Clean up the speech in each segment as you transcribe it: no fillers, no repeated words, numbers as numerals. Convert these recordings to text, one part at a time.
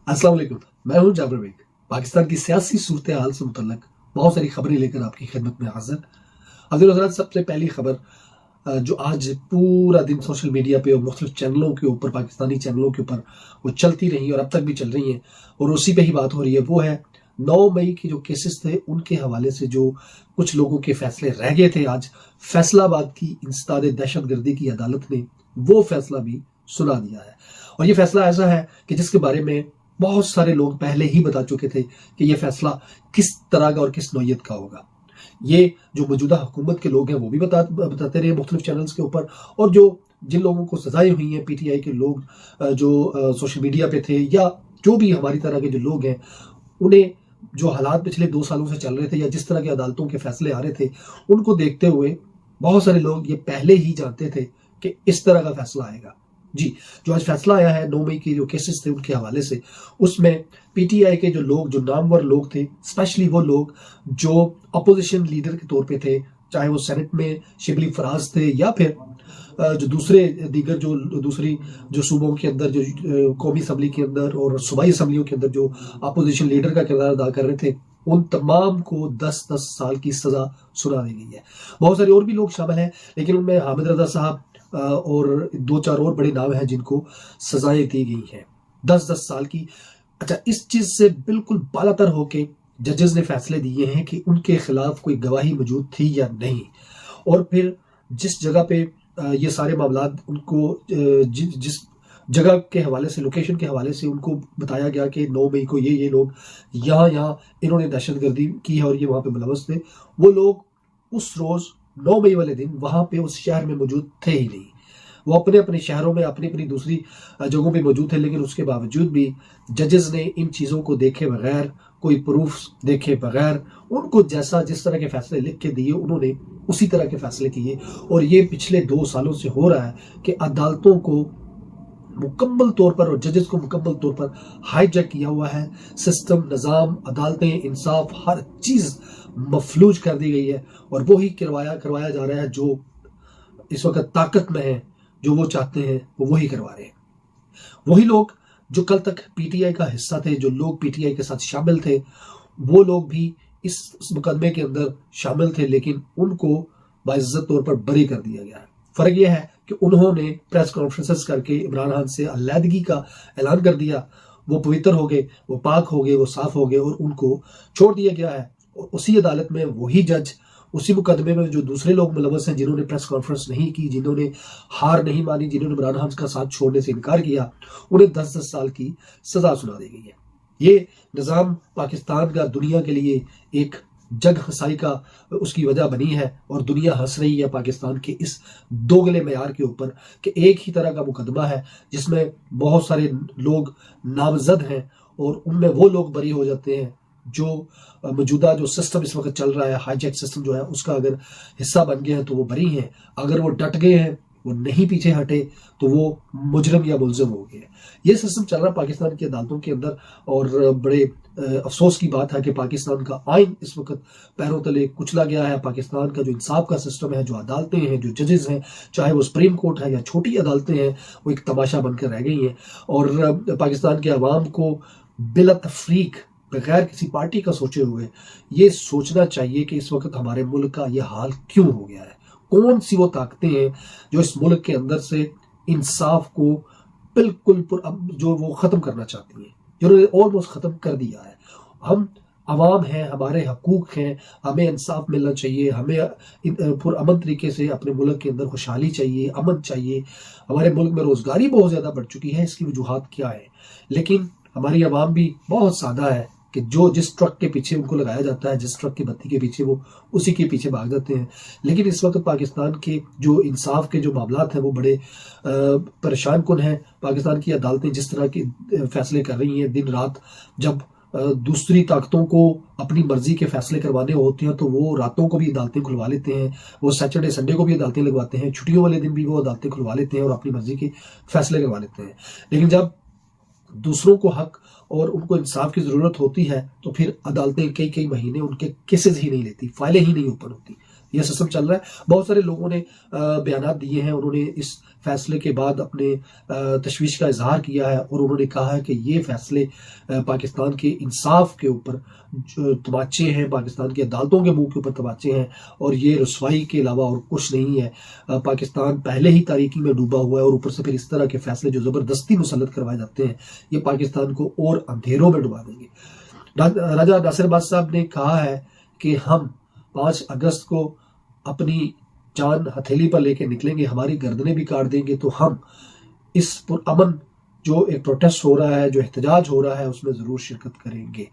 अस्सलाम वालेकुम। मैं हूं जाबिर बेग। पाकिस्तान की सियासी सूरत हाल से मुतल्लिक बहुत सारी खबरें लेकर आपकी खिदमत में हाजिर। अब्दुल हजरत, सबसे पहली खबर जो आज पूरा दिन सोशल मीडिया पे और मुख्तलिफ चैनलों के ऊपर, पाकिस्तानी चैनलों के ऊपर वो चलती रही और अब तक भी चल रही हैं और उसी पे ही बात हो रही है, वो है 9 मई के जो केसेस थे उनके हवाले से जो कुछ लोगों के फैसले रह गए थे। आज फैसलाबाद की इंसदाद दहशतगर्दी की अदालत ने वो फैसला भी सुना दिया है और ये फैसला ऐसा है कि जिसके बारे में बहुत सारे लोग पहले ही बता चुके थे कि यह फैसला किस तरह का और किस नौयत का होगा। ये जो मौजूदा हुकूमत के लोग हैं वो भी बताते रहे मुख्तलिफ चैनल्स के ऊपर, और जो जिन लोगों को सजाएं हुई हैं पीटीआई के लोग जो सोशल मीडिया पे थे या जो भी हमारी तरह के जो लोग हैं, उन्हें जो हालात पिछले 2 सालों से चल रहे थे या जिस तरह के अदालतों के फैसले आ रहे थे उनको देखते हुए बहुत सारे लोग ये पहले ही जानते थे कि इस तरह का फैसला आएगा। जी, जो आज फैसला आया है 9 मई के जो केसेस थे उनके हवाले से, उसमें पीटीआई के जो लोग, जो नामवर लोग थे, स्पेशली वो लोग जो अपोजिशन लीडर के तौर पे थे, चाहे वो सेनेट में शिबली फराज थे या फिर जो दूसरे दीगर जो दूसरी जो सूबों के अंदर जो कौमी असम्बली के अंदर और सूबाई असम्बलियों के अंदर जो अपोजिशन लीडर का किरदार अदा कर रहे थे, उन तमाम को 10-10 साल की सजा सुना दी गई है। बहुत सारे और भी लोग शामिल हैं, लेकिन उनमें हामिद रजा साहब और 2-4 और बड़े नाम हैं जिनको सजाएं दी गई हैं 10-10 साल की। अच्छा, इस चीज से बिल्कुल बालातर होके जजेस ने फैसले दिए हैं कि उनके खिलाफ कोई गवाही मौजूद थी या नहीं, और फिर जिस जगह पे ये सारे मामला उनको जिस जगह के हवाले से, लोकेशन के हवाले से उनको बताया गया कि 9 मई को ये लोग यहाँ इन्होंने दहशतगर्दी की है और ये वहां पे मुलवस थे, वो लोग उस रोज 9 मई वाले दिन वहां पे उस शहर में मौजूद थे ही नहीं। वो अपने अपने शहरों में, अपनी अपनी दूसरी जगहों पे मौजूद थे, लेकिन उसके बावजूद भी जजेस ने इन चीज़ों को देखे बगैर, कोई प्रूफ देखे बगैर, उनको जिस तरह के फैसले लिख के दिए उन्होंने उसी तरह के फैसले किए। और ये पिछले 2 सालों से हो रहा है कि अदालतों को मुकम्मल तौर पर और जजेस को मुकम्मल तौर पर हाईजैक किया हुआ है। सिस्टम, निज़ाम, अदालतें, इंसाफ, हर चीज़ मफलूज कर दी गई है और वो ही करवाया जा रहा है जो इस वक्त ताकत में है, जो वो चाहते हैं वो वही करवा रहे हैं। वही लोग जो कल तक पीटीआई का हिस्सा थे, जो लोग पीटीआई के साथ शामिल थे, वो लोग भी इस मुकदमे के अंदर शामिल थे, लेकिन उनको बाइज्जत तौर पर बरी कर दिया गया है। फर्क यह है कि उन्होंने प्रेस कॉन्फ्रेंसेस करके इमरान खान से अलहदगी का ऐलान कर दिया। वो पवित्र हो गए, वो पाक हो गए, वो साफ हो गए और उनको छोड़ दिया गया है। और उसी अदालत में वही जज, उसी मुकदमे में जो दूसरे लोग मुलवस हैं, जिन्होंने प्रेस कॉन्फ्रेंस नहीं की, जिन्होंने हार नहीं मानी, जिन्होंने इमरान खान का साथ छोड़ने से इनकार किया, उन्हें 10-10 साल की सजा सुना दी गई है। ये निज़ाम पाकिस्तान का दुनिया के लिए एक जग हंसाई का उसकी वजह बनी है और दुनिया हंस रही है पाकिस्तान के इस दोगले मेयार के ऊपर कि एक ही तरह का मुकदमा है जिसमें बहुत सारे लोग नामजद हैं और उनमें वो लोग बरी हो जाते हैं जो मौजूदा जो सिस्टम इस वक्त चल रहा है, हाईजैक सिस्टम जो है, उसका अगर हिस्सा बन गए हैं तो वो बरी हैं। अगर वो डट गए हैं, वो नहीं पीछे हटे, तो वो मुजरम या मुलजिम हो गए। ये सिस्टम चल रहा है पाकिस्तान की अदालतों के अंदर और बड़े अफसोस की बात है कि पाकिस्तान का आइन इस वक्त पैरों तले कुचला गया है। पाकिस्तान का जो इंसाफ का सिस्टम है, जो अदालतें हैं, जो जजेस हैं, चाहे वो सुप्रीम कोर्ट है या छोटी अदालतें हैं, वो एक तमाशा बनकर रह गई हैं। और पाकिस्तान के अवाम को बिला तफरीक, बगैर किसी पार्टी का सोचे हुए, ये सोचना चाहिए कि इस वक्त हमारे मुल्क का ये हाल क्यों हो गया है। कौन सी वो ताकतें हैं जो इस मुल्क के अंदर से इंसाफ को बिल्कुल जो वो ख़त्म करना चाहती हैं, जिन्होंने ऑलमोस्ट ख़त्म कर दिया है। हम अवाम हैं, हमारे हकूक़ हैं, हमें इंसाफ मिलना चाहिए, हमें पुरअमन तरीके से अपने मुल्क के अंदर खुशहाली चाहिए, अमन चाहिए। हमारे मुल्क में रोज़गारी बहुत ज़्यादा बढ़ चुकी है, इसकी वजूहात क्या है? लेकिन हमारी अवाम भी बहुत सादा है कि जो जिस ट्रक के पीछे उनको लगाया जाता है, जिस ट्रक की बत्ती के पीछे, वो उसी के पीछे भाग जाते हैं। लेकिन इस वक्त पाकिस्तान के जो इंसाफ के जो मामलात हैं वो बड़े परेशान कुन हैं। पाकिस्तान की अदालतें जिस तरह के फैसले कर रही हैं दिन रात, जब दूसरी ताकतों को अपनी मर्जी के फैसले करवाने होते हैं तो वो रातों को भी अदालतें खुलवा लेते हैं, वो सैटरडे संडे को भी अदालतें लगवाते हैं, छुट्टियों वाले दिन भी वो अदालतें खुलवा लेते हैं और अपनी मर्जी के फैसले करवा लेते हैं। लेकिन जब दूसरों को हक और उनको इंसाफ की ज़रूरत होती है तो फिर अदालतें कई महीने उनके केसेस ही नहीं लेती, फाइलें ही नहीं ओपन होती। यह सिस्टम चल रहा है। बहुत सारे लोगों ने बयानात दिए हैं, उन्होंने इस फैसले के बाद अपने तशवीश का इजहार किया है और उन्होंने कहा है कि ये फैसले पाकिस्तान के इंसाफ के ऊपर जो तमाचे हैं, पाकिस्तान की अदालतों के मुंह के ऊपर तमाचे हैं और ये रसवाई के अलावा और कुछ नहीं है। पाकिस्तान पहले ही तारीकी में डूबा हुआ है और ऊपर से फिर इस तरह के फैसले जो जबरदस्ती मुसल्लत करवाए जाते हैं, ये पाकिस्तान को और अंधेरों में डुबा देंगे। राजा नासिर बाद साहब ने कहा है कि हम 5 अगस्त को अपनी जान हथेली पर लेके निकलेंगे, हमारी गर्दनें भी काट देंगे, तो हम इस पुरअमन जो एक प्रोटेस्ट हो रहा है, जो एहतजाज हो रहा है, उसमें जरूर शिरकत करेंगे।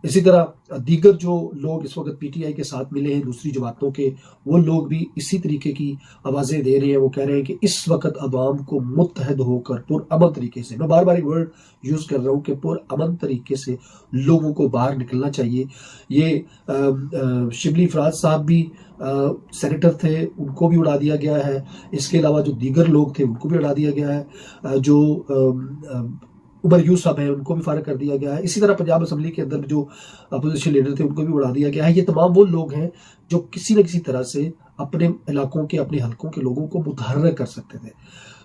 इसी तरह दीगर जो लोग इस वक्त पीटीआई के साथ मिले हैं, दूसरी जमातों के, वो लोग भी इसी तरीके की आवाज़ें दे रहे हैं। वो कह रहे हैं कि इस वक्त अवाम को मुत्तहद होकर पुरअमन तरीके से, मैं बार बार एक वर्ड यूज़ कर रहा हूँ कि पुरअमन तरीके से लोगों को बाहर निकलना चाहिए। ये शिबली फराज साहब भी सेनेटर थे, उनको भी उड़ा दिया गया है। इसके अलावा जो दीगर लोग थे उनको भी उड़ा दिया गया है। जो उमर यूसुफ साहब हैं उनको भी फारिग कर दिया गया है। इसी तरह पंजाब असम्बली के अंदर जो अपोजिशन लीडर थे उनको भी उड़ा दिया गया है। ये तमाम वो लोग हैं जो किसी न किसी तरह से अपने इलाकों के, अपने हलकों के लोगों को मुतहर्रिक कर सकते थे।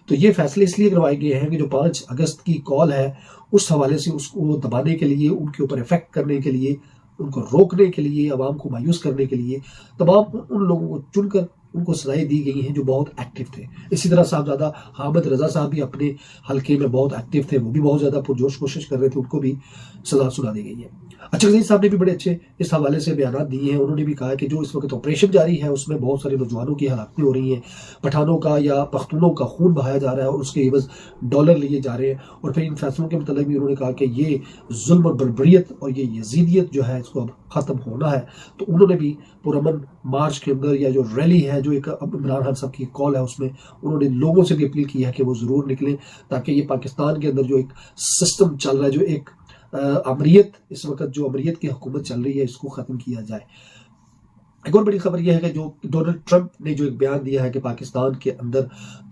तो ये फैसले इसलिए करवाए गए हैं कि जो 5 अगस्त की कॉल है, उस हवाले से उसको दबाने के लिए, उनके ऊपर इफेक्ट करने के लिए, उनको रोकने के लिए, आवाम को मायूस करने के लिए तमाम उन लोगों को चुनकर उनको सजाएं दी गई हैं जो बहुत एक्टिव थे। इसी तरह साहबजादा हामिद रजा साहब भी अपने हलके में बहुत एक्टिव थे, वो भी बहुत ज़्यादा पुरजोश कोशिश कर रहे थे, उनको भी सजा सुना दी गई है। अच्छा गजीर साहब ने भी बड़े अच्छे इस हवाले से बयान दिए हैं। उन्होंने भी कहा कि जो इस वक्त ऑपरेशन जारी है उसमें बहुत सारे नौजवानों की हलाकतें हो रही हैं, पठानों का या पख्तूनों का खून बहाया जा रहा है और उसके एवज डॉलर लिए जा रहे हैं। और फिर इन फैसलों के मतलब भी उन्होंने कहा कि ये जुल्म और बर्बरियत और ये यजीदियत जो है इसको अब ख़त्म होना है। तो उन्होंने भी पुरअमन मार्च के अंदर या जो रैली है, जो एक इमरान खान साहब की कॉल है, उसमें उन्होंने लोगों से भी अपील की है कि वो ज़रूर निकलें, ताकि ये पाकिस्तान के अंदर जो एक सिस्टम चल रहा है, जो एक अमरीत, इस वक्त जो अमरीत की हुकूमत चल रही है, इसको ख़त्म किया जाए। एक और बड़ी खबर यह है कि जो डोनाल्ड ट्रंप ने जो एक बयान दिया है कि पाकिस्तान के अंदर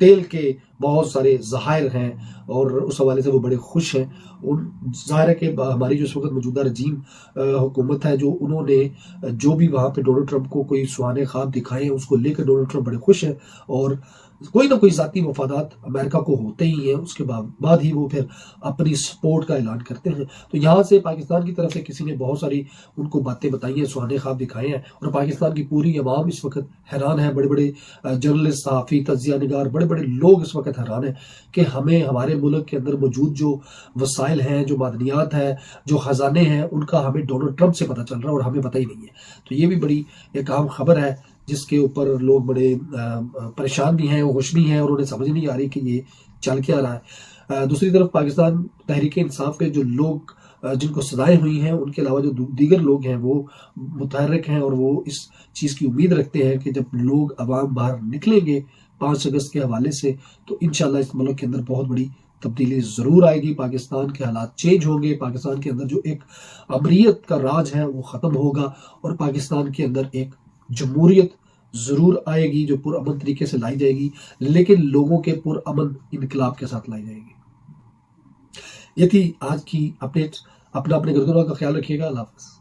तेल के बहुत सारे ज़खायर हैं और उस हवाले से वो बड़े खुश हैं। उन ज़ाहिर है कि हमारी जो इस वक्त मौजूदा रजीम हुकूमत है, जो उन्होंने जो भी वहाँ पे डोनाल्ड ट्रंप को कोई सुहाने ख्वाब दिखाए हैं, उसको लेकर डोनाल्ड ट्रंप बड़े खुश हैं और कोई ना कोई ज़ाती मफादात अमेरिका को होते ही हैं। उसके बाद ही वो फिर अपनी सपोर्ट का ऐलान करते हैं। तो यहाँ से पाकिस्तान की तरफ से किसी ने बहुत सारी उनको बातें बताई हैं, सुहाने ख्वाब दिखाए हैं और पाकिस्तान की पूरी अवाम इस वक्त हैरान है। बड़े बड़े जर्नलिस्ट, सहाफ़ी, तज्ज़िया निगार, बड़े बड़े लोग इस वक्त हैरान हैं कि हमें हमारे मुल्क के अंदर मौजूद जो वसाइल हैं, जो मादनियात हैं, जो ख़जाने हैं, उनका हमें डोनाल्ड ट्रंप से पता चल रहा है और हमें पता ही नहीं है। तो ये भी बड़ी एक अहम खबर है जिसके ऊपर लोग बड़े परेशान भी हैं, खुश भी हैं और उन्हें समझ नहीं आ रही कि ये चल क्या रहा है। दूसरी तरफ पाकिस्तान तहरीक इंसाफ के जो लोग जिनको सजाएं हुई हैं, उनके अलावा जो दीगर लोग हैं वो मुतहर्रिक हैं और वो इस चीज़ की उम्मीद रखते हैं कि जब लोग अवाम बाहर निकलेंगे 5 अगस्त के हवाले से, तो इंशाल्लाह इस मुल्क के अंदर बहुत बड़ी तब्दीली ज़रूर आएगी। पाकिस्तान के हालात चेंज होंगे, पाकिस्तान के अंदर जो एक अमरीत का राज है वो ख़त्म होगा और पाकिस्तान के अंदर एक जमहूरियत ज़रूर आएगी जो पुरअमन तरीके से लाई जाएगी, लेकिन लोगों के पुरअमन इनकलाब के साथ लाई जाएगी। ये थी आज की अपडेट। अपना अपने गर्दनों का ख्याल रखिएगा। अल्लाह हाफ़िज़।